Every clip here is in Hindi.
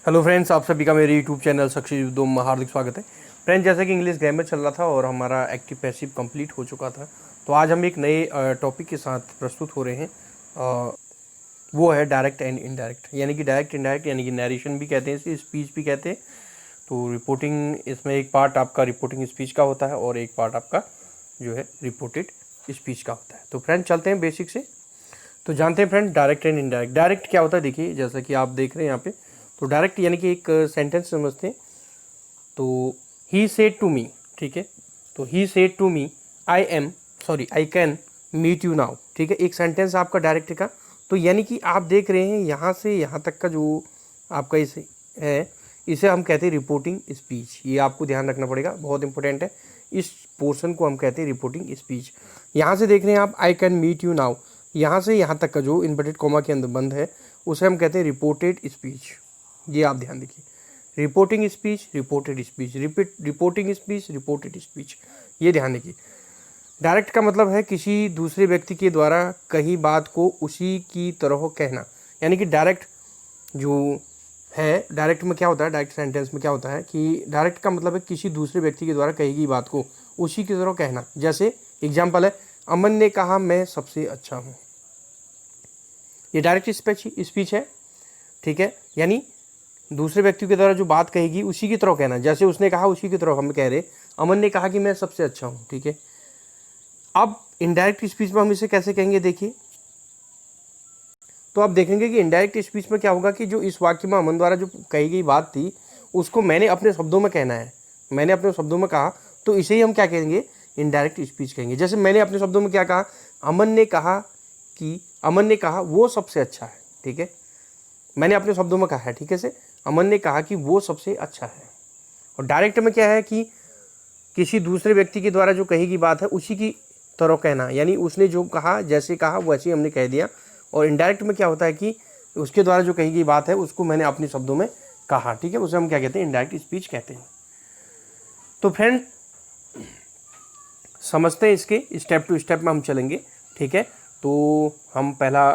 हेलो फ्रेंड्स, आप सभी का मेरे यूट्यूब चैनल सक्सेस विद में हार्दिक स्वागत है। फ्रेंड्स, जैसा कि इंग्लिश ग्रामर चल रहा था और हमारा एक्टिव पैसिव कंप्लीट हो चुका था, तो आज हम एक नए टॉपिक के साथ प्रस्तुत हो रहे हैं। वो है डायरेक्ट एंड इनडायरेक्ट, यानी कि डायरेक्ट इनडायरेक्ट, यानी कि नरेशन भी कहते हैं, इसे स्पीच भी कहते हैं। तो रिपोर्टिंग, इसमें एक पार्ट आपका रिपोर्टिंग स्पीच का होता है और एक पार्ट आपका जो है रिपोर्टेड स्पीच का होता है। तो फ्रेंड चलते हैं बेसिक से। तो जानते हैं friend direct and indirect. Direct क्या होता है, देखिए जैसा कि आप देख रहे हैं यहाँ पे। तो डायरेक्ट यानी कि एक सेंटेंस समझते हैं। तो ही सेड टू मी, ठीक है। तो he said to me I can meet you now, ठीक है। एक सेंटेंस आपका डायरेक्ट का। तो यानी कि आप देख रहे हैं यहाँ से यहाँ तक का जो आपका इसे है, इसे हम कहते हैं रिपोर्टिंग स्पीच। ये आपको ध्यान रखना पड़ेगा, बहुत इंपॉर्टेंट है। इस पोर्शन को हम कहते हैं रिपोर्टिंग स्पीच। यहाँ से देख रहे हैं आप, I can meet you now, यहाँ से यहाँ तक का जो इन्वर्टेड कॉमा के अंदर बंद है, उसे हम कहते हैं रिपोर्टेड स्पीच। ये आप ध्यान देखिए, reporting speech, reported speech, reporting speech, reported speech, ये ध्यान देखिए। डायरेक्ट का मतलब है किसी दूसरे व्यक्ति के द्वारा कही बात को उसी की तरह कहना। यानी कि डायरेक्ट जो है, डायरेक्ट में क्या होता है, डायरेक्ट सेंटेंस में क्या होता है कि डायरेक्ट का मतलब है किसी दूसरे व्यक्ति के द्वारा कही गई बात को उसी की तरह कहना। जैसे एग्जाम्पल है, अमन ने कहा मैं सबसे अच्छा हूँ। ये डायरेक्ट स्पीच है, ठीक है। यानी दूसरे व्यक्ति के द्वारा जो बात कहेगी उसी की तरह कहना। जैसे उसने कहा उसी की तरह हम कह रहे, अमन ने कहा कि मैं सबसे अच्छा हूँ, ठीक है। अब इनडायरेक्ट स्पीच में हम इसे कैसे कहेंगे, देखिए। तो आप देखेंगे कि इनडायरेक्ट स्पीच में क्या होगा कि जो इस वाक्य में अमन द्वारा जो कही गई बात थी, उसको मैंने अपने शब्दों में कहना है। मैंने अपने शब्दों में कहा, तो इसे ही हम क्या कहेंगे, इनडायरेक्ट स्पीच कहेंगे। जैसे मैंने अपने शब्दों में क्या कहा, अमन ने कहा वो सबसे अच्छा है, ठीक है। मैंने अपने शब्दों में कहा है, ठीक है से, अमन ने कहा कि वो सबसे अच्छा है। और डायरेक्ट में क्या है कि किसी दूसरे व्यक्ति के द्वारा जो कही गई बात है उसी की तरह कहना। यानी उसने जो कहा, जैसे कहा वैसे ही हमने कह दिया। और इनडायरेक्ट में क्या होता है कि उसके द्वारा जो कही गई बात है उसको मैंने अपने शब्दों में कहा, ठीक है। उसे हम क्या कहते हैं, इनडायरेक्ट स्पीच कहते हैं। तो फ्रेंड समझते हैं, इसके स्टेप टू स्टेप में हम चलेंगे, ठीक है। तो हम पहला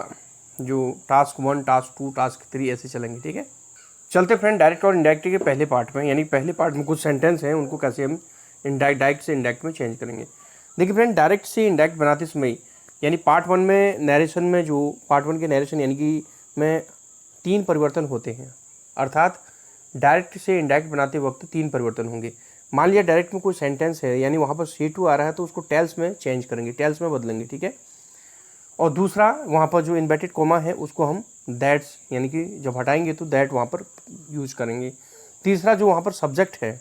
जो टास्क 1, टास्क 2, टास्क 3 ऐसे चलेंगे, ठीक है। चलते फ्रेंड डायरेक्ट और इनडायरेक्ट के पहले पार्ट में। यानी पहले पार्ट में कुछ सेंटेंस हैं, उनको कैसे हम डायरेक्ट से इनडायरेक्ट में चेंज करेंगे। देखिए फ्रेंड, डायरेक्ट से इनडायरेक्ट बनाते समय, यानी पार्ट 1 में नरेशन में, जो पार्ट 1 के नरेशन यानी कि में 3 परिवर्तन होते हैं। अर्थात डायरेक्ट से इनडायरेक्ट बनाते वक्त 3 परिवर्तन होंगे। मान लिया डायरेक्ट में कोई सेंटेंस है, यानी वहाँ पर C2 आ रहा है, तो उसको टेल्स में चेंज करेंगे, टेल्स में बदलेंगे, ठीक है। और दूसरा, वहाँ पर जो इन्वर्टेड कॉमा है उसको हम दैट्स, यानी कि जब हटाएंगे तो दैट वहाँ पर यूज करेंगे। तीसरा जो वहाँ पर सब्जेक्ट है,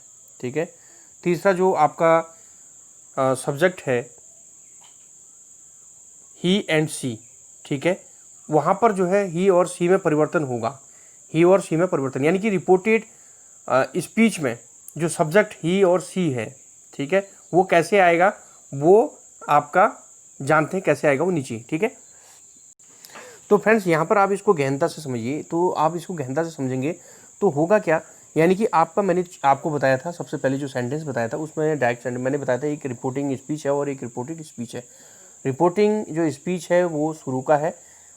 ठीक है, तीसरा जो आपका सब्जेक्ट है ही एंड सी, ठीक है, वहाँ पर जो है ही और सी में परिवर्तन होगा। ही और सी में परिवर्तन, यानी कि रिपोर्टेड स्पीच में जो सब्जेक्ट ही और सी है, ठीक है, वो कैसे आएगा, वो आपका जानते हैं कैसे आएगा, वो नीचे, ठीक है। तो फ्रेंड्स यहाँ पर आप इसको गहनता से समझिए। तो आप इसको गहनता से समझेंगे तो होगा क्या, यानी कि आपका, मैंने आपको बताया था सबसे पहले जो सेंटेंस बताया था उसमें डायरेक्ट सेंटेंस मैंने बताया था, एक रिपोर्टिंग स्पीच है और एक रिपोर्टेड स्पीच है। रिपोर्टिंग जो स्पीच है वो शुरू का है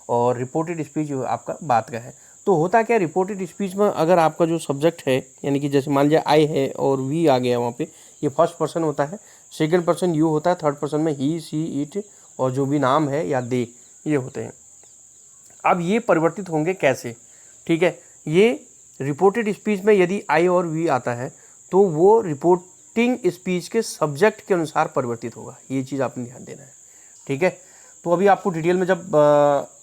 और रिपोर्टेड स्पीच जो आपका बाद का है। तो होता क्या, रिपोर्टेड स्पीच में अगर आपका जो सब्जेक्ट है, यानी कि जैसे मान लिया आई है और वी आ गया वहाँ पे, ये फर्स्ट पर्सन होता है, सेकंड पर्सन यू होता है, थर्ड पर्सन में ही, सी, इट और जो भी नाम है या दे, ये होते हैं। अब ये परिवर्तित होंगे कैसे, ठीक है। ये रिपोर्टेड स्पीच में यदि आई और वी आता है तो वो रिपोर्टिंग स्पीच के सब्जेक्ट के अनुसार परिवर्तित होगा। ये चीज़ आपने ध्यान देना है, ठीक है। तो अभी आपको डिटेल में जब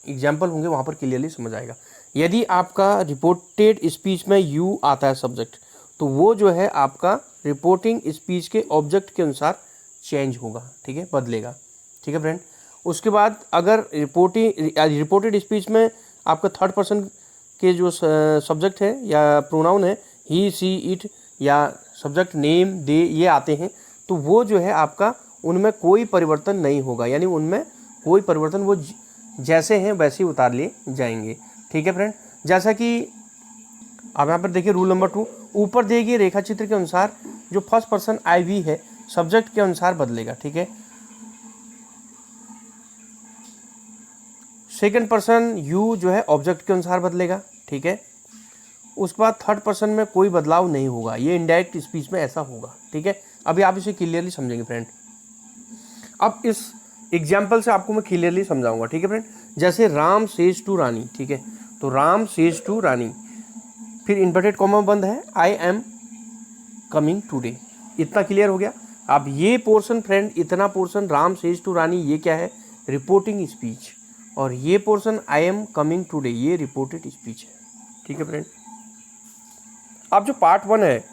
एग्जाम्पल होंगे वहाँ पर क्लियरली समझ आएगा। यदि आपका रिपोर्टेड स्पीच में यू आता है सब्जेक्ट, तो वो जो है आपका रिपोर्टिंग स्पीच के ऑब्जेक्ट के अनुसार चेंज होगा, ठीक है, बदलेगा, ठीक है फ्रेंड। उसके बाद अगर रिपोर्टेड स्पीच में आपका थर्ड पर्सन के जो सब्जेक्ट है या प्रोनाउन है, ही, सी, इट या सब्जेक्ट नेम, दे, ये आते हैं, तो वो जो है आपका उनमें कोई परिवर्तन नहीं होगा। यानी उनमें कोई परिवर्तन, वो जैसे हैं वैसे ही उतार लिए जाएंगे, ठीक है फ्रेंड। जैसा कि अब यहाँ पर देखिए रूल नंबर 2, ऊपर दिए गए रेखा चित्र के अनुसार जो फर्स्ट पर्सन आई वी है सब्जेक्ट के अनुसार बदलेगा, ठीक है। सेकंड पर्सन यू जो है ऑब्जेक्ट के अनुसार बदलेगा, ठीक है। उसके बाद थर्ड पर्सन में कोई बदलाव नहीं होगा, ये इनडायरेक्ट स्पीच में ऐसा होगा। ठीक है, अभी आप इसे क्लियरली समझेंगे फ्रेंड। अब इस एग्जाम्पल से आपको मैं क्लियरली समझाऊंगा। ठीक है फ्रेंड, जैसे राम सेज टू रानी। ठीक है, तो राम सेज टू रानी, फिर इन्वर्टेड कॉमा बंद है, आई एम कमिंग टूडे। इतना क्लियर हो गया। अब ये पोर्शन फ्रेंड, इतना पोर्शन राम सेज टू रानी, ये क्या है, रिपोर्टिंग स्पीच, और ये portion I am coming today, ये रिपोर्टेड स्पीच है। ठीक है फ्रेंड, अब जो पार्ट 1 है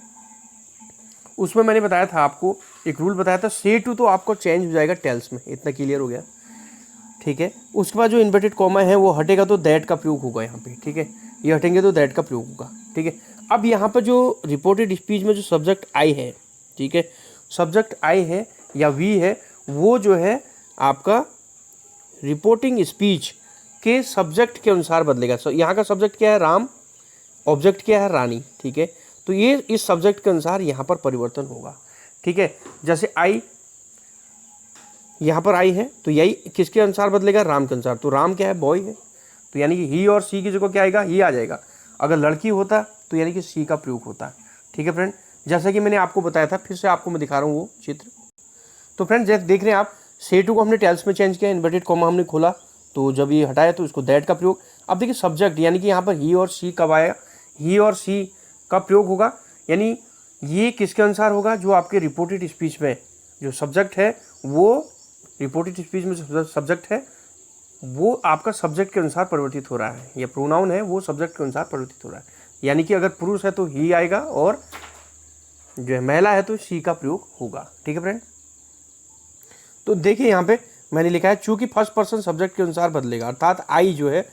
उसमें मैंने बताया था आपको, एक रूल बताया था, से टू तो आपको चेंज हो जाएगा टेल्स में। इतना क्लियर हो गया। ठीक है, उसके बाद जो इन्वर्टेड कॉमा है वो हटेगा तो दैट का प्रयोग होगा यहाँ पे। ठीक है, ये हटेंगे तो दैट का प्रयोग होगा। ठीक है, अब यहाँ पर जो रिपोर्टेड स्पीच में जो सब्जेक्ट आई है, ठीक है, सब्जेक्ट आई है या वी है, वो जो है आपका रिपोर्टिंग स्पीच के सब्जेक्ट के अनुसार बदलेगा। यहाँ का सब्जेक्ट क्या है, राम, ऑब्जेक्ट क्या है, रानी। ठीक है, तो ये इस सब्जेक्ट के अनुसार यहाँ पर परिवर्तन होगा। ठीक है, जैसे आई, यहाँ पर आई है तो यही किसके अनुसार बदलेगा, राम के अनुसार। तो राम क्या है, बॉय है, तो यानी कि ही और सी की जगह क्या आएगा, ही आ जाएगा। अगर लड़की होता तो यानी कि सी का प्रयोग होता है। ठीक है फ्रेंड, जैसा कि मैंने आपको बताया था, फिर से आपको मैं दिखा रहा हूँ वो चित्र। तो फ्रेंड जैसे देख रहे हैं आप, से टू को हमने टेल्स में चेंज किया, इन्वर्टेड कॉमा हमने खोला, तो जब ये हटाया तो इसको दैट का प्रयोग। अब देखिए सब्जेक्ट, यानी कि यहाँ पर ही और सी कब आया, ही और सी का प्रयोग होगा, यानी ये किसके अनुसार होगा, जो आपके रिपोर्टेड स्पीच में जो सब्जेक्ट है, वो रिपोर्टेड स्पीच में जो सब्जेक्ट है वो आपका सब्जेक्ट के अनुसार परिवर्तित हो रहा है, या प्रोनाउन है वो सब्जेक्ट के अनुसार परिवर्तित हो रहा है। यानी कि अगर पुरुष है तो ही आएगा, और जो है महिला है तो सी का प्रयोग होगा। ठीक है फ्रेंड, तो देखिए यहाँ पे मैंने लिखा है, चूंकि फर्स्ट पर्सन सब्जेक्ट के अनुसार बदलेगा, अर्थात आई जो है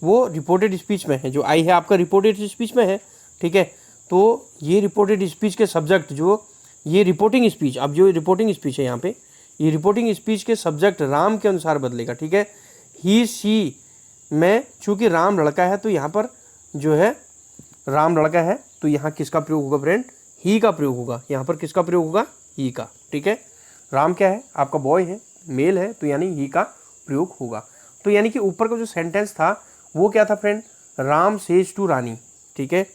वो रिपोर्टेड स्पीच में है, जो आई है आपका रिपोर्टेड स्पीच में है। ठीक है, तो ये रिपोर्टेड स्पीच के सब्जेक्ट, जो ये रिपोर्टिंग स्पीच, अब जो रिपोर्टिंग स्पीच है यहाँ पे, ये रिपोर्टिंग स्पीच के सब्जेक्ट राम के अनुसार बदलेगा। ठीक है, ही सी में चूंकि राम लड़का है तो यहाँ पर जो है राम लड़का है, तो यहाँ किसका प्रयोग होगा फ्रेंड, ही का प्रयोग होगा। यहाँ पर किसका प्रयोग होगा, ही का। ठीक है, राम क्या है, आपका बॉय है, मेल है, तो यानी ही का प्रयोग होगा। तो यानी कि ऊपर का जो सेंटेंस था वो क्या था फ्रेंड, राम सेज टू रानी। ठीक है,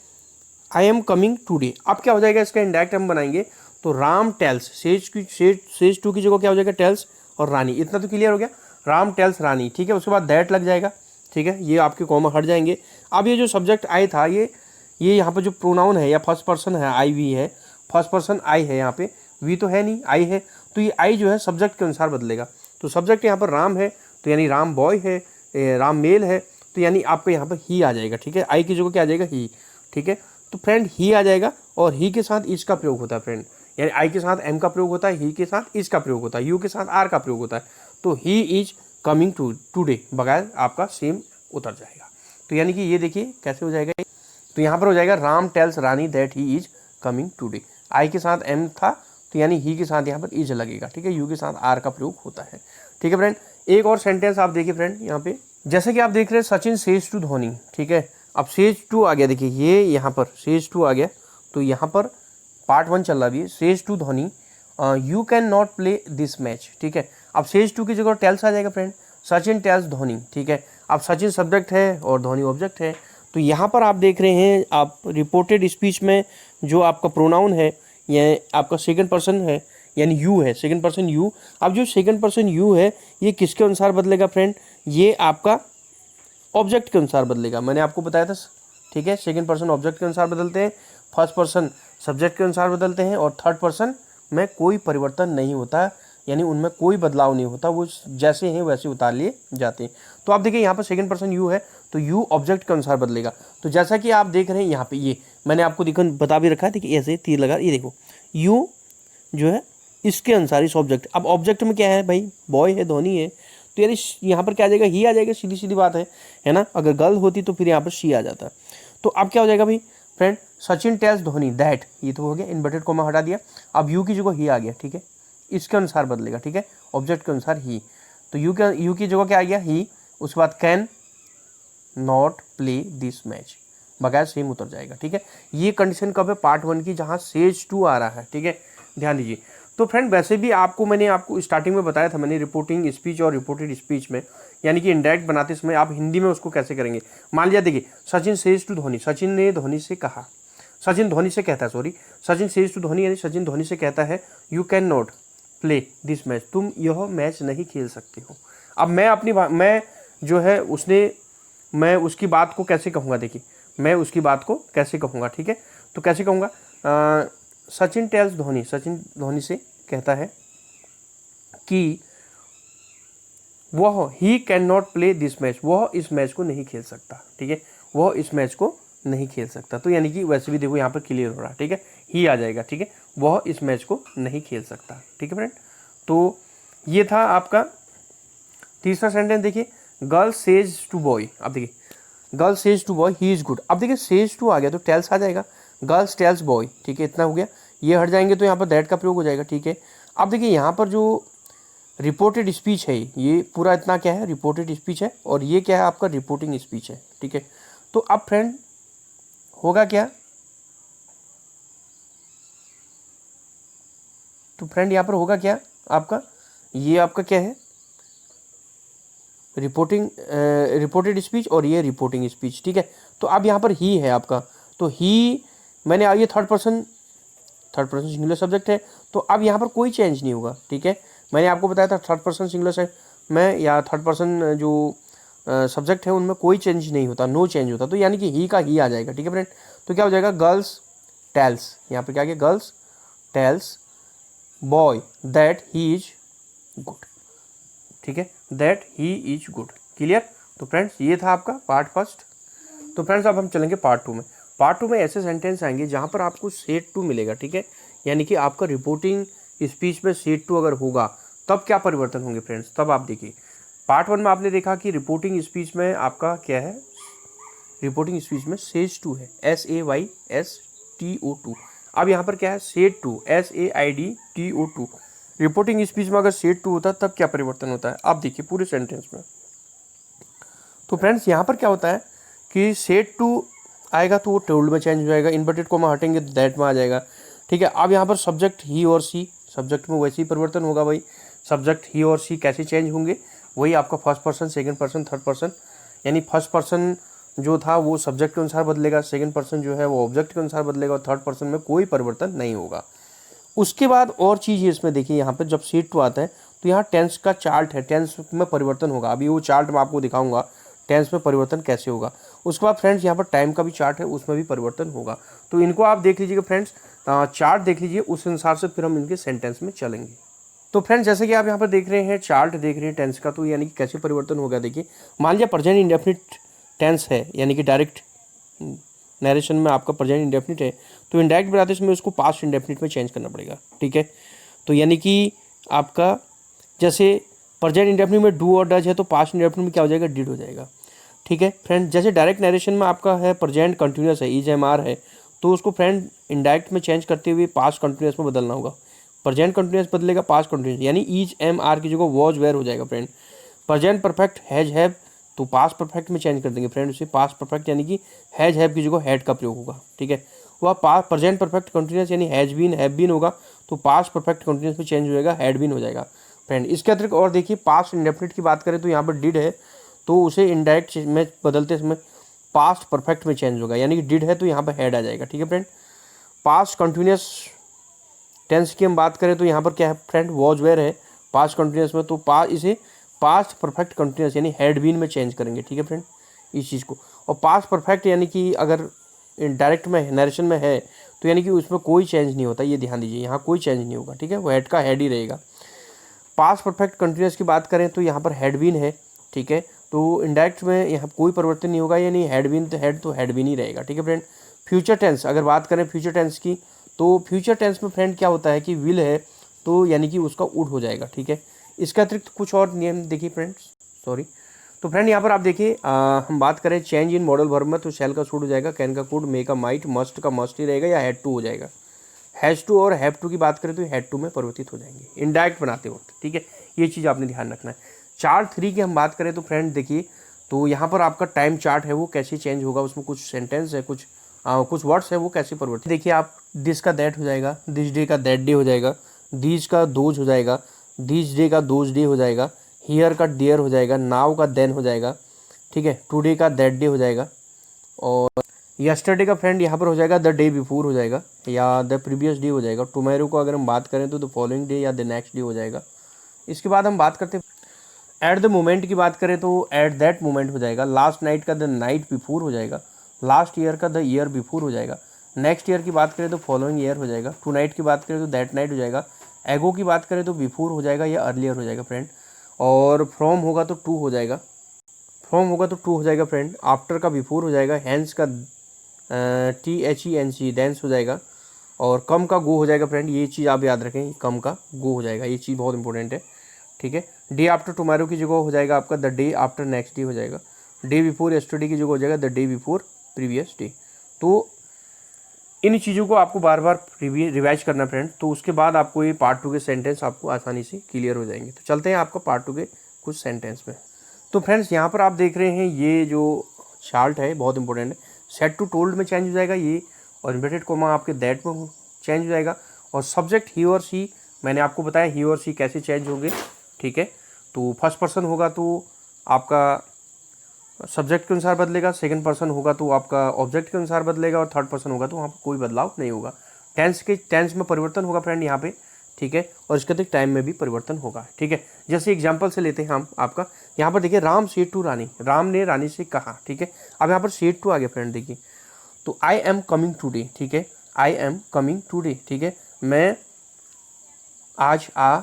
आई एम कमिंग टूडे। अब क्या हो जाएगा, इसका इंडायरेक्ट हम बनाएंगे, तो राम टेल्स, सेज टू की जगह क्या हो जाएगा, टेल्स और रानी। इतना तो क्लियर हो गया, राम टेल्स रानी। ठीक है, उसके बाद दैट लग जाएगा। ठीक है, ये आपके कॉमा हट जाएंगे। अब ये जो सब्जेक्ट आई था, ये यहाँ पर जो प्रोनाउन है या फर्स्ट पर्सन है, आई वी है, फर्स्ट पर्सन आई है, यहाँ पे वी तो है नहीं, आई है, तो ये आई जो है सब्जेक्ट के अनुसार बदलेगा। तो सब्जेक्ट यहाँ पर राम है, तो यानी राम बॉय है, राम मेल है, तो यानी आपको यहाँ पर ही आ जाएगा। ठीक है, आई की जगह क्या आ जाएगा, ही। ठीक है, तो फ्रेंड ही आ जाएगा, और ही के साथ इज का प्रयोग होता है फ्रेंड, यानी आई के साथ एम का प्रयोग होता है, ही के साथ इज का प्रयोग होता है, यू के साथ आर का प्रयोग होता है। तो ही इज कमिंग टूडे बगैर आपका सेम उतर जाएगा। तो यानी कि ये देखिए कैसे हो जाएगा, तो यहाँ पर हो जाएगा Ram tells Rani that he is coming today. I के साथ एम था, तो यानी ही के साथ यहाँ पर इज लगेगा। ठीक है, यू के साथ आर का प्रयोग होता है। ठीक है फ्रेंड, एक और सेंटेंस आप देखिए फ्रेंड, यहाँ पे जैसे कि आप देख रहे हैं, सचिन सेज टू धोनी। ठीक है, अब सेज टू आ गया, देखिए ये यहाँ पर सेज टू आ गया, तो यहाँ पर पार्ट 1 चल रहा है, says to Dhoni you can not play this match. ठीक है, अब सेज टू की जगह टेल्स आ जाएगा फ्रेंड, सचिन टेल्स धोनी। ठीक है, अब सचिन सब्जेक्ट है और धोनी ऑब्जेक्ट है, तो यहाँ पर आप देख रहे हैं, आप रिपोर्टेड स्पीच में जो आपका प्रोनाउन है, यह आपका सेकंड पर्सन है, यानी यू है, सेकंड पर्सन यू। अब जो सेकंड पर्सन यू है, ये किसके अनुसार बदलेगा फ्रेंड, ये आपका ऑब्जेक्ट के अनुसार बदलेगा। मैंने आपको बताया था। ठीक है, सेकंड पर्सन ऑब्जेक्ट के अनुसार बदलते हैं, फर्स्ट पर्सन सब्जेक्ट के अनुसार बदलते हैं, और थर्ड पर्सन में कोई परिवर्तन नहीं होता, यानी उनमें कोई बदलाव नहीं होता, वो जैसे हैं वैसे उतार लिए जाते हैं। तो आप देखिए यहाँ पर सेकंड पर्सन यू है, तो यू ऑब्जेक्ट के अनुसार बदलेगा। तो जैसा कि आप देख रहे हैं यहाँ पे, ये मैंने आपको बता भी रखा है कि ऐसे तीर लगा, ये देखो यू जो है इसके अनुसार इस ऑब्जेक्ट। अब ऑब्जेक्ट में क्या है भाई, बॉय है, धोनी है, तो यानी यहाँ पर क्या आ जाएगा, ही आ जाएगा, सीधी सीधी बात है ना। अगर गर्ल होती तो फिर यहाँ पर शी आ जाता। तो अब क्या हो जाएगा भाई friend, Sachin tells Dhoni that, ये तो हो गया, इन्वर्टेड कॉमा हटा दिया। अब यू की जगह ही आ गया। ठीक है, इसके अनुसार बदलेगा। ठीक है, ऑब्जेक्ट के अनुसार ही, तो यू की जगह क्या आ गया, ही। उसके बाद can not play this match, बगैर सेम उतर जाएगा। ठीक है, ये कंडीशन कब है, पार्ट 1 की, जहाँ सेज टू आ रहा है। ठीक है, ध्यान दीजिए। तो फ्रेंड वैसे भी मैंने आपको स्टार्टिंग में बताया था, मैंने रिपोर्टिंग स्पीच और रिपोर्टेड स्पीच में यानी कि इनडायरेक्ट बनाते समय आप हिंदी में उसको कैसे करेंगे। मान लिया देखिए, सचिन सेज टू धोनी, सचिन ने धोनी से कहा, सचिन धोनी से कहता है, sorry, Sachin says to Dhoni यानी सचिन धोनी से कहता है you can not play this match, तुम यह मैच नहीं खेल सकते हो। अब मैं जो है मैं उसकी बात को कैसे कहूँगा, देखिए मैं उसकी बात को कैसे कहूँगा, ठीक है। तो कैसे कहूँगा, सचिन टेल्स धोनी, सचिन धोनी से कहता है कि वह he can not play this match, वह इस मैच को नहीं खेल सकता, ठीक है, वह इस मैच को नहीं खेल सकता। तो यानी कि वैसे भी देखो यहाँ पर क्लियर हो रहा है, ठीक है, ही आ जाएगा, ठीक है, वह इस मैच को नहीं खेल सकता, ठीक है फ्रेंड। तो ये था आपका तीसरा सेंटेंस। देखिए, गर्ल सेज टू बॉय, अब देखिए girl says to boy he is good, अब देखिए सेज टू आ गया तो टेल्स आ जाएगा, गर्ल्स टेल्स बॉय, ठीक है, इतना हो गया, ये हट जाएंगे तो यहाँ पर दैट का प्रयोग हो जाएगा, ठीक है। अब देखिए यहाँ पर जो रिपोर्टेड स्पीच है, ये पूरा इतना क्या है, रिपोर्टेड स्पीच है, और ये क्या है आपका रिपोर्टिंग स्पीच है, ठीक है। तो अब फ्रेंड होगा क्या, तो फ्रेंड यहाँ पर होगा क्या आपका, ये आपका क्या है रिपोर्टेड स्पीच और ये रिपोर्टिंग स्पीच, ठीक है। तो अब यहाँ पर ही है आपका, तो ही मैंने ये थर्ड पर्सन सिंगुलर सब्जेक्ट है, तो अब यहाँ पर कोई चेंज नहीं होगा, ठीक है। मैंने आपको बताया था थर्ड पर्सन सिंगुलर से में या थर्ड पर्सन जो सब्जेक्ट है उनमें कोई चेंज नहीं होता, नो चेंज होता, तो यानी कि ही का ही आ जाएगा, ठीक है फ्रेंड। तो क्या हो जाएगा, गर्ल्स टेल्स, यहाँ पर क्या गया, girls tells boy that he is good, ठीक है, that he is good, clear. तो फ्रेंड्स ये था आपका पार्ट फर्स्ट। तो फ्रेंड्स अब हम चलेंगे पार्ट टू में। पार्ट टू में ऐसे सेंटेंस आएंगे जहाँ पर आपको सेट टू मिलेगा, ठीक है, यानी कि आपका रिपोर्टिंग स्पीच में सेट टू अगर होगा तब क्या परिवर्तन होंगे फ्रेंड्स, तब आप देखिए। पार्ट वन में आपने देखा कि रिपोर्टिंग स्पीच में आपका क्या है, रिपोर्टिंग स्पीच में सेज टू है, SAYSTO2। अब यहाँ पर क्या है, set to, SAIDTO2। Reporting speech में अगर सेट टू होता है तब क्या परिवर्तन होता है, आप देखिए पूरे सेंटेंस में। तो फ्रेंड्स यहाँ पर क्या होता है कि सेट टू आएगा तो वो टोल्ड में चेंज हो जाएगा, इन्वर्टेड कोमा हटेंगे तो दैट में आ जाएगा, ठीक है। अब यहाँ पर सब्जेक्ट ही और सी, सब्जेक्ट में वैसे ही परिवर्तन होगा भाई, सब्जेक्ट ही और सी कैसे चेंज होंगे, वही आपका first person, second person, third person, यानी फर्स्ट पर्सन जो था वो सब्जेक्ट के अनुसार बदलेगा, सेकंड पर्सन जो है वो ऑब्जेक्ट के अनुसार बदलेगा, और थर्ड पर्सन में कोई परिवर्तन नहीं होगा। उसके बाद और चीज़ ये इसमें देखिए, यहाँ पर जब सेट टू आता है तो यहाँ टेंस का चार्ट है, टेंस में परिवर्तन होगा, अभी वो चार्ट मैं आपको दिखाऊंगा टेंस में परिवर्तन कैसे होगा। उसके बाद फ्रेंड्स यहाँ पर टाइम का भी चार्ट है, उसमें भी परिवर्तन होगा। तो इनको आप देख लीजिएगा फ्रेंड्स, चार्ट देख लीजिए, उस अनुसार से फिर हम इनके सेंटेंस में चलेंगे। तो फ्रेंड्स जैसे कि आप यहाँ पर देख रहे हैं, चार्ट देख रहे हैं टेंस का, तो यानी कि कैसे परिवर्तन होगा देखिए। मान लिया प्रेजेंट इंडेफिनिट टेंस है, यानी कि डायरेक्ट नरेशन में आपका प्रेजेंट इंडेफिनिट है, तो इनडायरेक्ट बनाते समय उसको पास्ट इंडेफिनिट में चेंज करना पड़ेगा, ठीक है। तो यानी कि आपका जैसे प्रेजेंट इंडेफिनिट में डू और डज है, तो पास्ट इंडेफिनिट में क्या हो जाएगा, डिड हो जाएगा, ठीक है फ्रेंड। जैसे डायरेक्ट नरेशन में आपका है प्रेजेंट कंटिन्यूस है, इज एम आर है, तो उसको फ्रेंड इनडायरेक्ट में चेंज करते हुए पास्ट कंटिन्यूस में बदलना होगा। प्रेजेंट कंटिन्यूस बदलेगा पास्ट कंटिन्यूस, यानी इज एम आर की जगह वॉज वेयर हो जाएगा friend. Present perfect has have, तो पास्ट परफेक्ट में चेंज कर देंगे फ्रेंड उसे, पास्ट परफेक्ट यानी कि हैज हैव की जगह हैड का प्रयोग होगा, ठीक है। वह प्रेजेंट परफेक्ट कंटिन्यूस यानी हैज बीन हैव बीन होगा, तो पास्ट परफेक्ट कंटिन्यूस में चेंज हो जाएगा, हैड बीन हो जाएगा फ्रेंड। इसके अतिरिक्त और देखिए, पास्ट इंडेफिनिट की बात करें तो यहाँ पर डिड है, तो उसे इनडायरेक्ट में बदलते समय पास्ट परफेक्ट में चेंज होगा, यानी कि डिड है तो यहाँ पर हैड आ जाएगा, ठीक है फ्रेंड। पास्ट कंटिन्यूस टेंस की हम बात करें तो यहाँ पर क्या है फ्रेंड, वॉज वेयर है पास्ट कंटिन्यूस में, तो इसे पास्ट परफेक्ट कंटिन्यूस यानी हैड बीन में चेंज करेंगे, ठीक है फ्रेंड, इस चीज़ को। और पास्ट परफेक्ट यानी कि अगर डायरेक्ट में नरेशन में है तो यानी कि उसमें कोई चेंज नहीं होता, ये ध्यान दीजिए, यहाँ कोई चेंज नहीं होगा, ठीक है, वो हैड का हैड ही रहेगा। पास्ट परफेक्ट कंटिन्यूस की बात करें तो यहाँ पर हैड बीन है, ठीक है, तो इनडायरेक्ट में यहाँ कोई परिवर्तन नहीं होगा, यानी हैड बीन तो हैड बीन ही रहेगा, ठीक है फ्रेंड। फ्यूचर टेंस अगर बात करें फ्यूचर टेंस की, तो फ्यूचर टेंस में फ्रेंड क्या होता है कि विल है, तो यानी कि उसका वुड हो जाएगा, ठीक है। इसके अतिरिक्त कुछ और नियम देखिए फ्रेंड्स, सॉरी। तो फ्रेंड यहाँ पर आप देखिए, हम बात करें चेंज इन मॉडल वर्ब में, तो शैल का शुड हो जाएगा, कैन का कुड, मे का माइट, मस्ट का मस्ट ही रहेगा, या हैड टू हो जाएगा। हैज़ टू और हैव टू की बात करें तो हैड टू में परिवर्तित हो जाएंगे इनडायरेक्ट बनाते वक्त, ठीक है, ये चीज़ आपने ध्यान रखना है। चार्ट 3 की हम बात करें तो फ्रेंड देखिए, तो यहाँ पर आपका टाइम चार्ट है वो कैसे चेंज होगा, उसमें कुछ सेंटेंस है, कुछ वर्ड्स है वो कैसे परिवर्तित, देखिए आप दिस का दैट हो जाएगा, दिस डे का दैट डे हो जाएगा, दीज का दोज हो जाएगा, दीज डे का दोज डे हो जाएगा, हियर का देयर हो जाएगा, नाउ का देन हो जाएगा, ठीक है, टुडे का दैट डे हो जाएगा, और यस्टरडे का फ्रेंड यहाँ पर हो जाएगा द डे बिफोर हो जाएगा या द प्रीवियस डे हो जाएगा। टुमारो को अगर हम बात करें तो द फॉलोइंग डे या द नेक्स्ट डे हो जाएगा। इसके बाद हम बात करते हैं एट द मोमेंट की बात करें तो एट दैट मोमेंट हो जाएगा। लास्ट नाइट का द नाइट बिफोर हो जाएगा। लास्ट ईयर का द ईयर बिफोर हो जाएगा। नेक्स्ट ईयर की बात करें तो फॉलोइंग ईयर हो जाएगा। टू नाइट की बात करें तो दैट नाइट हो जाएगा। एगो की बात करें तो बिफोर हो जाएगा या अर्लियर हो जाएगा फ्रेंड। और फ्रॉम होगा तो टू हो जाएगा, फ्रॉम होगा तो टू हो जाएगा फ्रेंड। आफ्टर का बिफोर हो जाएगा। हैंस का THENC डेंस हो जाएगा। और कम का गो हो जाएगा फ्रेंड। ये चीज़ आप याद रखें, कम का गो हो जाएगा, ये चीज़ बहुत इंपॉर्टेंट है, ठीक है। डे आफ्टर टुमारो की जगह हो जाएगा आपका the day after next day हो जाएगा। डे बिफोर यस्टरडे की जगह हो जाएगा the day before previous day. तो इन चीज़ों को आपको बार बार रिवाइज करना फ्रेंड, तो उसके बाद आपको ये पार्ट 2 के सेंटेंस आपको आसानी से क्लियर हो जाएंगे। तो चलते हैं आपका पार्ट 2 के कुछ सेंटेंस में। तो फ्रेंड्स यहाँ पर आप देख रहे हैं ये जो चार्ट है बहुत इंपॉर्टेंट है। सेट टू टोल्ड में चेंज हो जाएगा ये, और इन्वर्टेड कोमा आपके दैट में चेंज हो जाएगा। और सब्जेक्ट ही और सी, मैंने आपको बताया ही और सी कैसे चेंज होंगे, ठीक है। तो फर्स्ट पर्सन होगा तो आपका सब्जेक्ट के अनुसार बदलेगा, सेकंड पर्सन होगा तो आपका ऑब्जेक्ट के अनुसार बदलेगा, और थर्ड पर्सन होगा तो वहाँ पर कोई बदलाव नहीं होगा। टेंस में परिवर्तन होगा फ्रेंड यहाँ पे, ठीक है। और इसके अतिरिक्त टाइम में भी परिवर्तन होगा, ठीक है। जैसे एग्जांपल से लेते हैं हम आपका, यहाँ पर देखिए राम सेड टू रानी, राम ने रानी से कहा, ठीक है। अब यहाँ पर सेड टू आ गया फ्रेंड, देखिए तो आई एम कमिंग टूडे, ठीक है, आई एम कमिंग टूडे, ठीक है, मैं आज आ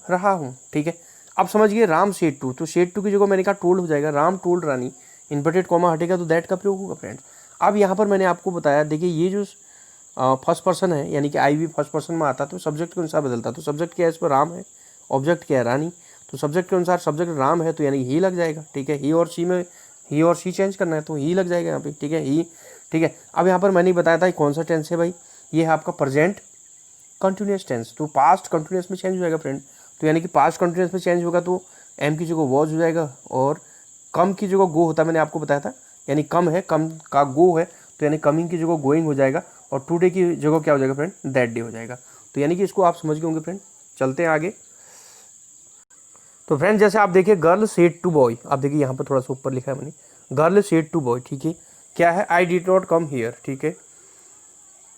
रहा हूँ, ठीक है। अब समझिए राम सेड टू, तो सेड टू की जगह मैंने कहा टोल्ड हो जाएगा। राम टोल्ड रानी, इन्वर्टेड कॉमा हटेगा तो दैट का प्रयोग होगा फ्रेंड्स। अब यहाँ पर मैंने आपको बताया, देखिए ये जो फर्स्ट पर्सन है, यानी कि आई भी फर्स्ट पर्सन में आता तो सब्जेक्ट के अनुसार बदलता। तो सब्जेक्ट क्या है, इस पर राम है, ऑब्जेक्ट क्या है रानी, तो सब्जेक्ट के अनुसार सब्जेक्ट राम है तो यानी ही लग जाएगा, ठीक है। ही और सी में ही और सी चेंज करना है तो ही लग जाएगा यहाँ पे, ठीक है, ही, ठीक है। अब यहाँ पर मैंने बताया था कौन सा टेंस है भाई, ये है आपका प्रेजेंट कंटिन्यूस टेंस। तो पास्ट कंटिन्यूस में चेंज हो जाएगा फ्रेंड, तो यानी कि पास्ट कंटिन्यूस में चेंज होगा तो एम की जगह वॉज हो जाएगा, और कम की जगह गो होता है, मैंने आपको बताया था, यानी कम है, कम का गो है तो यानी कमिंग की जगह गोइंग हो जाएगा, और टुडे की जगह क्या हो जाएगा फ्रेंड, दैट डे हो जाएगा। तो यानी कि इसको आप समझ गए होंगे फ्रेंड। चलते हैं आगे। तो फ्रेंड जैसे आप देखिए गर्ल सेड टू बॉय, आप देखिए यहाँ पर थोड़ा सा ऊपर लिखा है मैंने, गर्ल सेड टू बॉय, ठीक है, क्या है, I did not come here, ठीक है।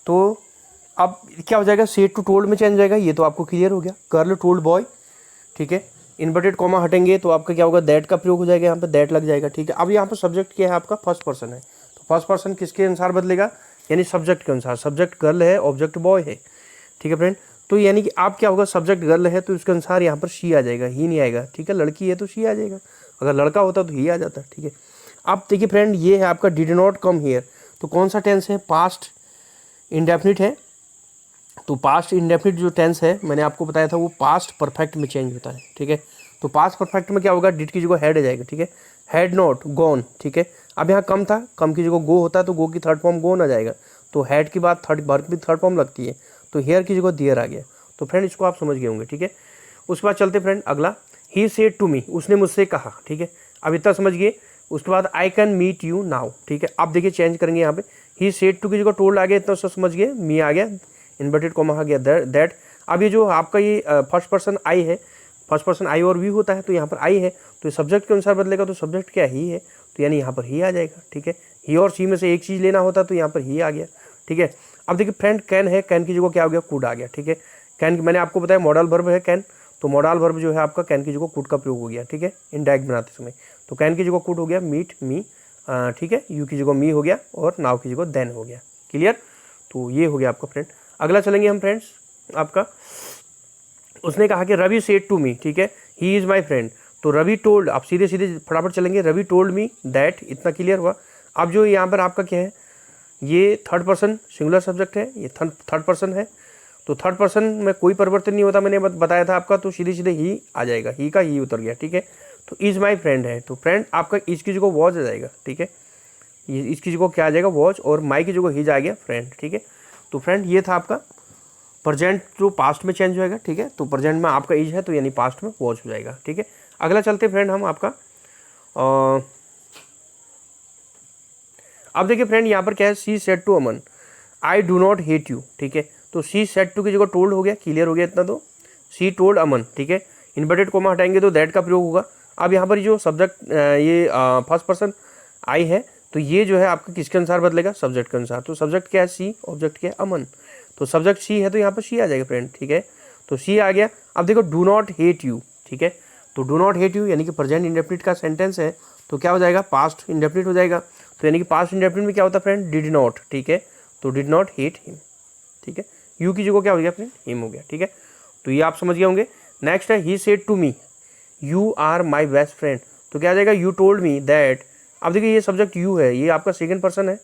तो अब क्या हो जाएगा, सेड टू टोल्ड में चेंज हो जाएगा, ये तो आपको क्लियर हो गया। गर्ल टोल्ड बॉय, ठीक है, इन्वर्टेड कॉमा हटेंगे तो आपका क्या होगा, दैट का प्रयोग हो जाएगा, यहाँ पे दैट लग जाएगा, ठीक है। अब यहाँ पर सब्जेक्ट क्या है आपका, फर्स्ट पर्सन है, तो फर्स्ट पर्सन किसके अनुसार बदलेगा, यानी सब्जेक्ट के अनुसार। सब्जेक्ट गर्ल है, ऑब्जेक्ट बॉय है, ठीक है फ्रेंड। तो यानी कि आप क्या होगा, सब्जेक्ट गर्ल है तो इसके अनुसार यहाँ पर शी आ जाएगा, ही नहीं आएगा, ठीक है। लड़की है तो शी आ जाएगा, अगर लड़का होता तो ही आ जाता, ठीक है। अब देखिए फ्रेंड ये है आपका डिड नॉट कम हियर, तो कौन सा टेंस है, पास्ट इंडेफिनिट है। तो पास्ट इंडेफिनिट जो टेंस है मैंने आपको बताया था वो पास्ट परफेक्ट में चेंज होता है, ठीक है। तो पास्ट परफेक्ट में क्या होगा, डिड की जगह हैड आ जाएगा, ठीक है, हैड नॉट गॉन, ठीक है। अब यहाँ कम था, कम की जगह गो होता है तो गो की थर्ड फॉर्म गोन आ जाएगा, तो हैड की बात थर्ड वर्ब भी थर्ड फॉर्म लगती है, तो हेयर की जगह दियर आ गया। तो फ्रेंड इसको आप समझ गए होंगे, ठीक है। उसके बाद चलते फ्रेंड अगला, ही सेड टू मी, उसने मुझसे कहा, ठीक है। अब इतना समझ गए। उसके बाद I can meet you now, ठीक है। अब देखिए चेंज करेंगे यहाँ पे, ही सेड टू की जगह टोल्ड आ गया, इतना समझ गए, मी आ गया, इन्वर्टेड कॉमा आ गया दैट। अब ये जो आपका ये फर्स्ट पर्सन आई है, फर्स्ट पर्सन आई और वी होता है, तो यहाँ पर आई है तो सब्जेक्ट के अनुसार बदलेगा, तो सब्जेक्ट क्या ही है तो यानी यहाँ पर ही आ जाएगा, ठीक है। ही और सी में से एक चीज़ लेना होता तो यहाँ पर ही आ गया, ठीक है। अब देखिए फ्रेंड कैन है, कैन की जगह क्या हो गया, कुड आ गया, ठीक है। कैन मैंने आपको बताया मॉडल वर्ब है कैन, तो मॉडल वर्ब जो है आपका कैन की जगह कुड का प्रयोग हो गया, ठीक है, इनडायरेक्ट बनाते समय। तो कैन की जगह कुड हो गया, मीट मी, ठीक है, यू की जगह मी हो गया, और नाउ की जगह देन हो गया, क्लियर। तो ये हो गया आपका फ्रेंड। अगला चलेंगे हम फ्रेंड्स आपका, उसने कहा कि रवि सेड टू मी, ठीक है, ही इज़ माई फ्रेंड। तो रवि टोल्ड, आप सीधे सीधे फटाफट चलेंगे, रवि टोल्ड मी दैट, इतना क्लियर हुआ। अब जो यहाँ पर आपका क्या है, ये थर्ड पर्सन सिंगुलर सब्जेक्ट है, ये थर्ड पर्सन है, तो थर्ड पर्सन में कोई परिवर्तन नहीं होता, मैंने बताया था आपका, तो सीधे सीधे ही आ जाएगा, ही का ही उतर गया, ठीक है। तो इज़ माई फ्रेंड है, तो फ्रेंड आपका इसकी जगह वॉच आ जाएगा, ठीक है, ये इसकी जगह क्या आ जाएगा, वॉच, और माई की जगह ही आ गया फ्रेंड, ठीक है। तो फ्रेंड ये था आपका प्रेजेंट जो पास्ट में चेंज होएगा, ठीक है। तो प्रेजेंट में आपका इज है तो यानी पास्ट में वॉच हो जाएगा, ठीक है। अगला चलते फ्रेंड हम आपका अब देखिए फ्रेंड यहाँ पर क्या है, she said to Aman, I do not hate you, ठीक है। तो शी सेड टू की जगह टोल्ड हो गया, क्लियर हो गया इतना। तो शी टोल्ड अमन, ठीक है। इन्वर्टेड कोमा हटाएंगे तो दैट का प्रयोग होगा। अब यहाँ पर जो सब्जेक्ट ये फर्स्ट पर्सन आई है, तो ये जो है आपका किसके अनुसार बदलेगा, सब्जेक्ट के अनुसार। तो सब्जेक्ट क्या है, सी, ऑब्जेक्ट क्या है, अमन। तो सब्जेक्ट सी है तो यहाँ पर सी आ जाएगा फ्रेंड, ठीक है। तो सी आ गया। अब देखो डू नॉट हेट यू, ठीक है। तो डू नॉट हेट यू यानी कि प्रेजेंट इंडेफिनिट का सेंटेंस है, तो क्या हो जाएगा, पास्ट इंडेफिनिट हो जाएगा। तो यानी कि पास्ट इंडेफिनिट में क्या होता है फ्रेंड, डिड नॉट, ठीक है। तो डिड नॉट हेट हिम, ठीक है। यू की जगह क्या हो गया फ्रेंड, हिम हो गया, ठीक है। तो ये आप समझ गए होंगे। नेक्स्ट है he said to me you are my best friend. तो क्या आ जाएगा, यू टोल्ड मी दैट। अब देखिए ये सब्जेक्ट यू है, ये आपका सेकंड पर्सन है।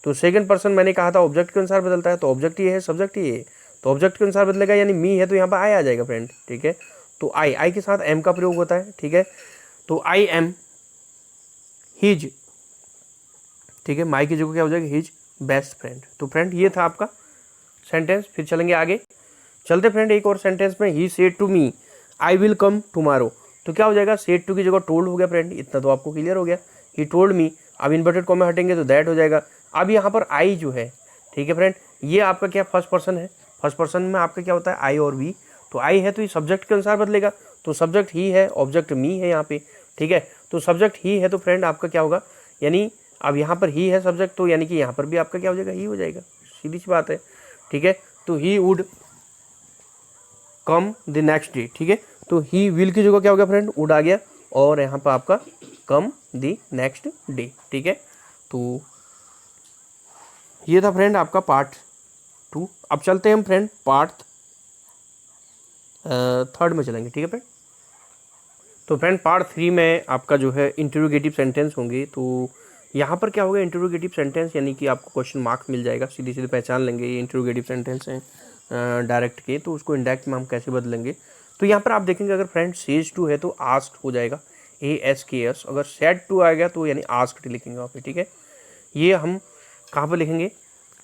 तो सेकंड पर्सन मैंने कहा था ऑब्जेक्ट के अनुसार बदलता है, तो ऑब्जेक्ट ये है, सब्जेक्ट ये है, तो ऑब्जेक्ट के अनुसार बदलेगा, यानी मी है तो यहाँ पर आई आ जाएगा फ्रेंड, ठीक है। तो आई के साथ एम का प्रयोग होता है, ठीक है। तो आई एम हिज, ठीक है। माई की जगह क्या हो जाएगा, हिज बेस्ट फ्रेंड। तो फ्रेंड ये था आपका सेंटेंस। फिर चलेंगे आगे, चलते फ्रेंड एक और सेंटेंस में। He said to me I will come tomorrow. तो क्या हो जाएगा, सेड टू की जगह टोल्ड हो गया फ्रेंड, इतना तो आपको क्लियर हो गया। ही टोल्ड मी, अब इन्वर्टेड कॉमा हटेंगे तो दैट हो जाएगा। अब यहाँ पर आई जो है, ठीक है फ्रेंड, ये आपका क्या फर्स्ट पर्सन है। फर्स्ट पर्सन में आपका क्या होता है, आई और वी। तो आई है तो ये सब्जेक्ट के अनुसार बदलेगा, तो सब्जेक्ट ही है, ऑब्जेक्ट मी है यहाँ पे, ठीक है। तो सब्जेक्ट ही है तो फ्रेंड आपका क्या होगा, यानी अब यहाँ पर ही है सब्जेक्ट, तो यानी कि यहाँ पर भी आपका क्या हो जाएगा, ही हो जाएगा, सीधी सी बात है, ठीक है। तो he would come the next day, ठीक है। तो ही विल की जगह क्या हो गया फ्रेंड, वुड आ गया, और यहाँ पर आपका कम द नेक्स्ट डे, ठीक है। तो ये था फ्रेंड आपका पार्ट 2। अब चलते हैं हम फ्रेंड पार्ट 3 में चलेंगे, ठीक है फ्रेंड। तो फ्रेंड पार्ट 3 में आपका जो है इंटरोगेटिव सेंटेंस होंगे। तो यहाँ पर क्या होगा, इंटरोगेटिव सेंटेंस यानी कि आपको क्वेश्चन मार्क मिल जाएगा, सीधे सीधे पहचान लेंगे ये इंटरोगेटिव सेंटेंस हैं डायरेक्ट के, तो उसको इंडायरेक्ट में हम कैसे बदलेंगे। तो यहाँ पर आप देखेंगे अगर फ्रेंड सेज टू है तो आस्क्ड हो जाएगा, ASKS। अगर सेड टू आएगा तो यानी आस्क्ड लिखेंगे वहाँ पे, ठीक है। ये हम कहाँ पर लिखेंगे,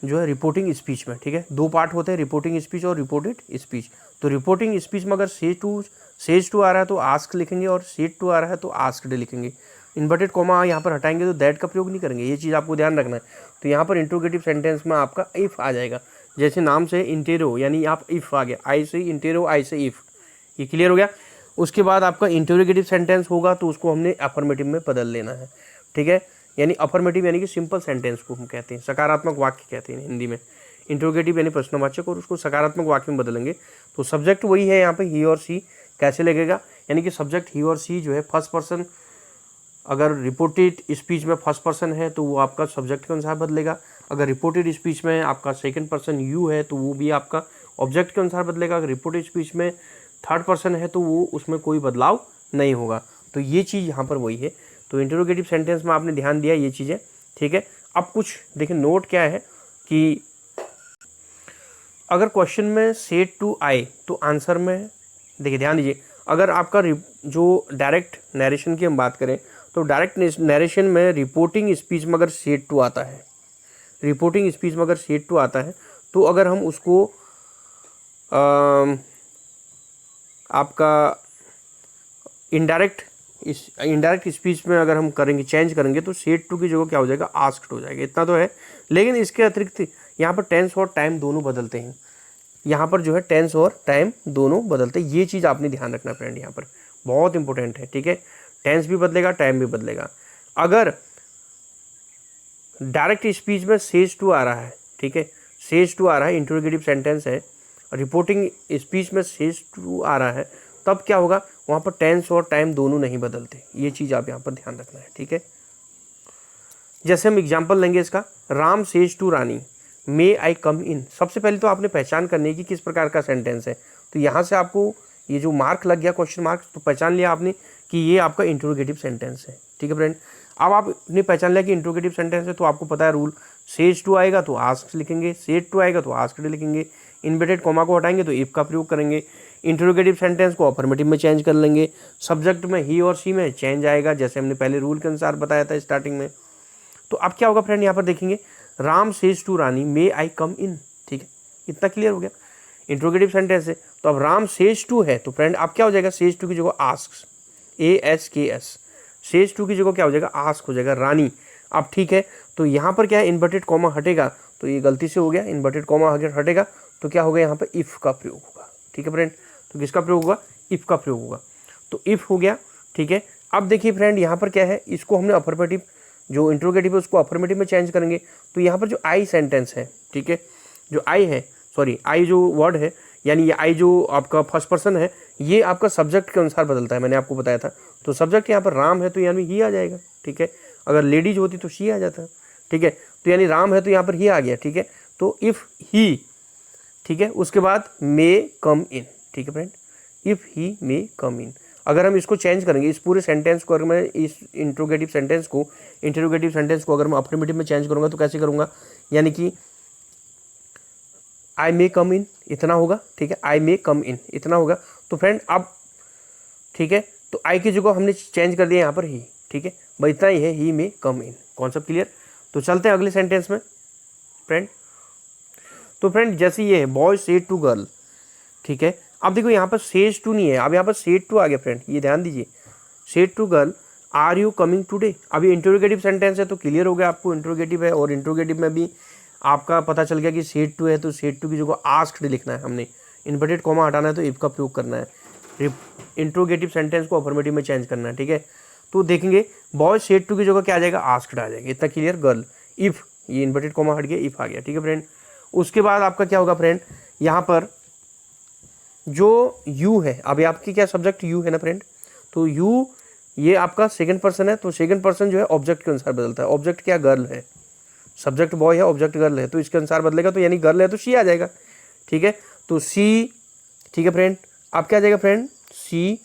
जो है रिपोर्टिंग स्पीच में, ठीक है। 2 पार्ट होते हैं, रिपोर्टिंग स्पीच और रिपोर्टेड स्पीच। तो रिपोर्टिंग स्पीच में अगर सेज टू आ रहा है तो आस्क लिखेंगे, और सेड टू आ रहा है तो आस्क्ड लिखेंगे। इन्वर्टेड कॉमा यहाँ पर हटाएंगे तो दैट का प्रयोग नहीं करेंगे, ये चीज़ आपको ध्यान रखना है। तो यहाँ पर इंट्रोगेटिव सेंटेंस में आपका इफ़ आ जाएगा, जैसे नाम से इंटेरो, यानी आप इफ़ आ गया, आई से इंटेरो, आई से इफ़, ये क्लियर हो गया। उसके बाद आपका इंटरोगेटिव सेंटेंस होगा तो उसको हमने अफर्मेटिव में बदल लेना है, ठीक है। यानी अफर्मेटिव यानी कि सिंपल सेंटेंस को हम कहते हैं, सकारात्मक वाक्य कहते हैं हिंदी में। इंटरोगेटिव यानी प्रश्नवाचक, और उसको सकारात्मक वाक्य में बदलेंगे। तो सब्जेक्ट वही है यहाँ पे, ही और सी। कैसे लगेगा, यानी कि सब्जेक्ट ही और सी जो है फर्स्ट पर्सन, अगर रिपोर्टेड स्पीच में फर्स्ट पर्सन है तो वो आपका सब्जेक्ट के अनुसार बदलेगा। अगर रिपोर्टेड स्पीच में आपका सेकंड पर्सन यू है तो वो भी आपका ऑब्जेक्ट के अनुसार बदलेगा। अगर रिपोर्टेड स्पीच में थर्ड पर्सन है तो वो उसमें कोई बदलाव नहीं होगा। तो ये चीज़ यहाँ पर वही है। तो इंटरोगेटिव सेंटेंस में आपने ध्यान दिया ये चीज़ें, ठीक है। अब कुछ देखिए नोट क्या है कि अगर क्वेश्चन में सेड टू आई तो आंसर में देखिए ध्यान दीजिए, अगर आपका जो डायरेक्ट नरेशन की हम बात करें तो डायरेक्ट नरेशन में रिपोर्टिंग स्पीच में अगर सेड टू आता है, रिपोर्टिंग स्पीच में अगर सेड टू आता है तो अगर हम उसको आपका इनडायरेक्ट स्पीच में अगर हम करेंगे, चेंज करेंगे, तो सेड टू की जगह क्या हो जाएगा, आस्क्ड हो जाएगा। इतना तो है, लेकिन इसके अतिरिक्त यहाँ पर टेंस और टाइम दोनों बदलते हैं। यहाँ पर जो है टेंस और टाइम दोनों बदलते हैं, ये चीज़ आपने ध्यान रखना फ्रेंड, यहाँ पर बहुत इंपॉर्टेंट है, ठीक है। टेंस भी बदलेगा, टाइम भी बदलेगा। अगर डायरेक्ट स्पीच में सेज टू आ रहा है, ठीक है, सेज टू आ रहा है, इंटरोगेटिव सेंटेंस है, रिपोर्टिंग स्पीच में सेज टू आ रहा है, तब क्या होगा, वहाँ पर टेंस और टाइम दोनों नहीं बदलते। ये चीज़ आप यहाँ पर ध्यान रखना है, ठीक है। जैसे हम एग्जाम्पल लेंगे इसका, राम सेज टू रानी मे आई कम इन। सबसे पहले तो आपने पहचान करनी है कि किस प्रकार का सेंटेंस है। तो यहाँ से आपको ये जो मार्क लग गया, क्वेश्चन मार्क, तो पहचान लिया आपने कि ये आपका इंटरोगेटिव सेंटेंस है, ठीक है फ्रेंड। अब आपने पहचान लिया कि इंटरोगेटिव सेंटेंस है तो आपको पता है रूल, सेज टू आएगा तो आस्क्ड लिखेंगे, सेड टू आएगा तो आस्क्ड लिखेंगे, इन्वर्टेड कॉमा को हटाएंगे तो इफ का प्रयोग करेंगे, इंटरोगेटिव सेंटेंस को अफर्मेटिव में चेंज कर लेंगे, सब्जेक्ट में ही और सी में चेंज आएगा, जैसे हमने पहले रूल के अनुसार बताया था स्टार्टिंग में। तो अब क्या होगा फ्रेंड, यहाँ पर देखेंगे राम सेज टू रानी मे आई कम इन, ठीक है, इतना क्लियर हो गया। इंटरोगेटिव सेंटेंस है तो अब राम सेज टू है तो फ्रेंड अब क्या हो जाएगा, सेज टू की जगह आस्क्स, ASKS, सेज टू की जगह क्या हो जाएगा, आस्क हो जाएगा, रानी। अब ठीक है, तो यहाँ पर क्या है, इन्वर्टेड कॉमा हटेगा तो ये गलती से हो गया, इन्वर्टेड कॉमा अगर हटेगा तो क्या होगा, यहाँ पर इफ़ का प्रयोग होगा। ठीक है फ्रेंड, तो किसका प्रयोग होगा, इफ़ का प्रयोग होगा। तो इफ़ हो गया। ठीक है, अब देखिए फ्रेंड यहाँ पर क्या है, इसको हमने अफर्मेटिव, जो इंट्रोगेटिव है उसको अफर्मेटिव में चेंज करेंगे। तो यहाँ पर जो आई सेंटेंस है, ठीक है, जो आई है, सॉरी आई जो वर्ड है, यानी ये आई जो आपका फर्स्ट पर्सन है, ये आपका सब्जेक्ट के अनुसार बदलता है, मैंने आपको बताया था। तो सब्जेक्ट यहाँ पर राम है तो यानी ही आ जाएगा। ठीक है, अगर लेडीज होती तो शी आ जाता। ठीक है, तो यानी राम है तो यहाँ पर ही आ गया। ठीक है, तो इफ़ ही, ठीक है, उसके बाद मे कम इन। ठीक है फ्रेंड, इफ़ ही मे कम इन। अगर हम इसको चेंज करेंगे, इस पूरे सेंटेंस को, अगर मैं इस इंट्रोगेटिव सेंटेंस को अगर मैं अफर्मेटिव में चेंज करूँगा तो कैसे करूँगा, यानी कि आई मे कम इन इतना होगा। ठीक है, आई मे कम इन इतना होगा। तो फ्रेंड अब ठीक है, तो आई की जगह हमने चेंज कर दिया यहाँ पर ही। ठीक है, भाई इतना ही है, ही मे कम इन। Concept clear. तो चलते हैं अगले सेंटेंस में फ्रेंड। तो फ्रेंड जैसे ये है, बॉय सेड टू गर्ल। ठीक है, अब देखो यहाँ पर सेज टू नहीं है, अब यहाँ पर सेड टू आ गया फ्रेंड, ये ध्यान दीजिए। Said to girl are you coming today. अभी इंट्रोगेटिव सेंटेंस है तो क्लियर हो गया आपको, इंट्रोगेटिव है, और इंट्रोगेटिव में भी आपका पता चल गया कि सेड टू है तो सेड टू की जगह आस्क्ड लिखना है हमने, इन्वर्टेड कॉमा हटाना है तो इफ का प्रयोग करना है, इंट्रोगेटिव सेंटेंस को अफर्मेटिव में चेंज करना है। ठीक है, तो देखेंगे बॉय सेड टू की जगह क्या आ जाएगा, आस्क्ड आ जाएगा। इतना क्लियर। गर्ल इफ, ये इन्वर्टेड कॉमा हट गया, इफ आ गया। ठीक है फ्रेंड, उसके बाद आपका क्या होगा फ्रेंड, यहाँ पर जो यू है, अभी आपकी क्या सब्जेक्ट यू है ना फ्रेंड, तो यू ये आपका सेकंड पर्सन है, तो सेकंड पर्सन जो है ऑब्जेक्ट के अनुसार बदलता है। ऑब्जेक्ट क्या, गर्ल है, सब्जेक्ट बॉय है, ऑब्जेक्ट गर्ल है, तो इसके अनुसार बदलेगा। तो यानी गर्ल है तो शी आ जाएगा। ठीक है, तो सी। ठीक है फ्रेंड, अब क्या आ जाएगा फ्रेंड, सी।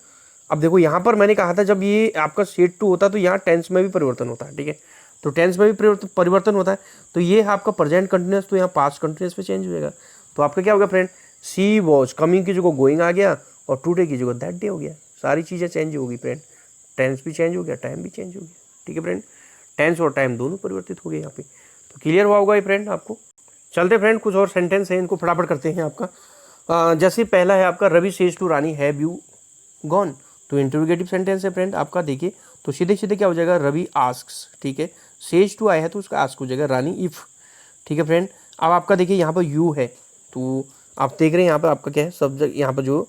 अब देखो यहाँ पर मैंने कहा था जब ये आपका सेड टू होता है तो यहाँ टेंस में भी परिवर्तन होता है। ठीक है, तो टेंस में भी परिवर्तन होता है, तो ये है आपका प्रेजेंट कंटिन्यूअस, तो यहाँ पास्ट कंटिन्यूअस पे चेंज हो जाएगा। तो आपका क्या होगा फ्रेंड, सी वॉज कमिंग की जगह गोइंग आ गया, और टुडे की जगह दैट डे हो गया। सारी चीज़ें चेंज होगी फ्रेंड, टेंस भी चेंज हो गया, टाइम भी चेंज हो गया। ठीक है फ्रेंड, टेंस और टाइम दोनों परिवर्तित हो गए यहाँ पे। तो क्लियर हुआ होगा ये फ्रेंड आपको। चलते फ्रेंड, कुछ और सेंटेंस हैं, इनको फटाफट करते हैं आपका। जैसे पहला है आपका, Ravi says to Rani have you gone. तो इंटरोगेटिव सेंटेंस है फ्रेंड आपका, देखिए तो सीधे सीधे क्या हो जाएगा, रवि आस्क्स। ठीक है, सेज टू आया है तो उसका आस्क हो जाएगा, रानी इफ। ठीक है फ्रेंड, अब आपका देखिए यहाँ पर यू है, तो आप देख रहे हैं यहाँ पर आपका क्या है, सब्जेक्ट यहाँ पर जो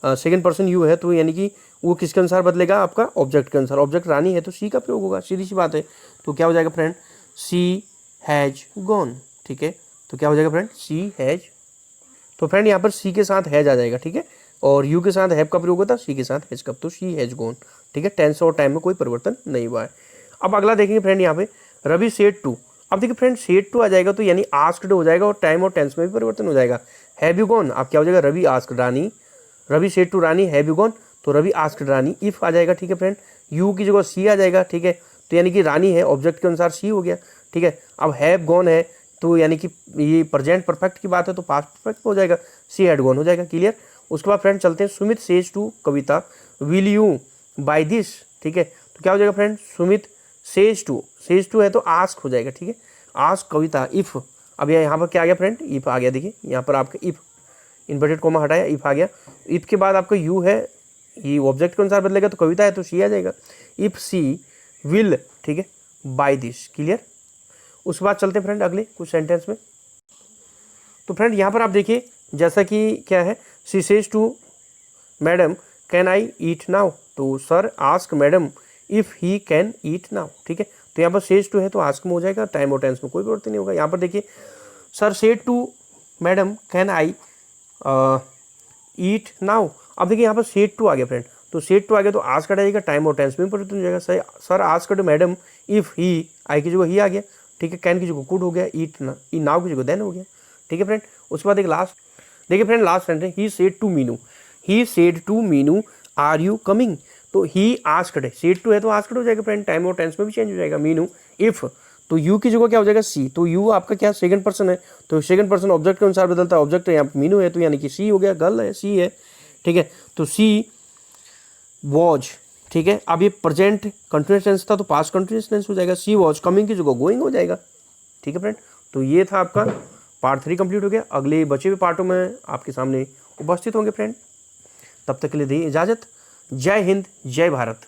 सेकंड पर्सन यू है, तो यानी कि वो किसके अनुसार बदलेगा, आपका ऑब्जेक्ट के अनुसार। ऑब्जेक्ट रानी है तो सी का प्रयोग होगा, सीधी सी बात है। तो क्या हो जाएगा फ्रेंड, सी हैज गॉन। ठीक है, तो क्या हो जाएगा फ्रेंड, सी हैज। तो फ्रेंड यहाँ पर सी के साथ हैज आ जाएगा। ठीक है, और यू के साथ हैव का प्रयोग होता है, सी के साथ हैज का, तो सी हैज गॉन। ठीक है, टेंस और टाइम में कोई परिवर्तन नहीं हुआ है। अब अगला देखेंगे फ्रेंड, यहाँ पे रवि सेड टू। अब देखिए फ्रेंड, सेड टू आ जाएगा तो यानी आस्क्ड हो जाएगा, और टाइम और टेंस में भी परिवर्तन हो जाएगा। हैव यू गॉन, अब क्या हो जाएगा, Ravi asked Rani, Ravi said to Rani have you gone, तो रवि आस्क्ड रानी इफ आ जाएगा। ठीक है फ्रेंड, यू की जगह सी आ जाएगा। ठीक है, तो यानी कि रानी है, ऑब्जेक्ट के अनुसार सी हो गया। ठीक है, अब हैव गॉन है तो यानी कि ये प्रेजेंट परफेक्ट की बात है तो पास्ट परफेक्ट हो जाएगा, सी हैड गॉन हो जाएगा। क्लियर। उसके बाद फ्रेंड चलते हैं, Sumit says to Kavita will you buy this. ठीक है, तो क्या हो जाएगा फ्रेंड, सुमित सेज टू है तो आस्क हो जाएगा। ठीक है, आस्क कविता इफ। अब यहाँ पर क्या आ गया फ्रेंड, इफ आ गया। देखिए यहाँ पर आपका इफ, इन्वर्टेड कॉमा हटाया, इफ आ गया। इफ के बाद आपका यू है, ये ऑब्जेक्ट के अनुसार बदलेगा, तो कविता है तो सी आ जाएगा, इफ सी विल। ठीक है, बाय दिस। क्लियर। उसके बाद चलते फ्रेंड अगले कुछ सेंटेंस में। तो फ्रेंड यहाँ पर आप देखिए, जैसा कि क्या है, she says to madam can I eat now. तो sir ask madam if he can eat now. ठीक है, तो यहाँ पर सेज टू है तो आस्क में हो जाएगा, टाइम और टेंस में कोई परिवर्तन नहीं होगा। यहाँ पर देखिए, sir said to madam can I eat now. अब देखिए यहाँ पर सेड टू आ गया फ्रेंड, तो सेड टू आ गया तो आस्क आ जाएगा, टाइम और टेंस में परिवर्तन हो जाएगा। Sir asked madam if he, I की जगह ही आ गया। ठीक है, कैन की जगह कुड हो गया, ईट नाउ की जगह देन हो गया। ठीक है फ्रेंड, उसके बाद एक लास्ट देखिए friend, last sentence, he said to Meenu, he said to Meenu are you coming. तो ही आस्क्ड है, सेड टू है तो आस्क्ड हो जाएगा फ्रेंड, टाइम और टेंस में भी चेंज हो जाएगा। मीनू इफ, तो यू की जगह क्या हो जाएगा, सी। तो यू आपका क्या सेकंड पर्सन है, तो सेकंड पर्सन ऑब्जेक्ट के अनुसार बदलता है। ऑब्जेक्ट यहाँ मीनू है तो यानी कि सी हो गया, गर्ल है, सी है। ठीक है, तो सी वॉज। ठीक है, अब ये प्रेजेंट कंटिन्यूअस टेंस था तो पास्ट कंटिन्यूअस टेंस हो जाएगा, सी वॉज कमिंग की जगह गोइंग हो जाएगा। ठीक है फ्रेंड, तो ये था आपका पार्ट 3 कंप्लीट हो गया। अगले बचे हुए पार्टों में आपके सामने उपस्थित होंगे फ्रेंड। तब तक के लिए दी इजाज़त। जय हिंद, जय भारत।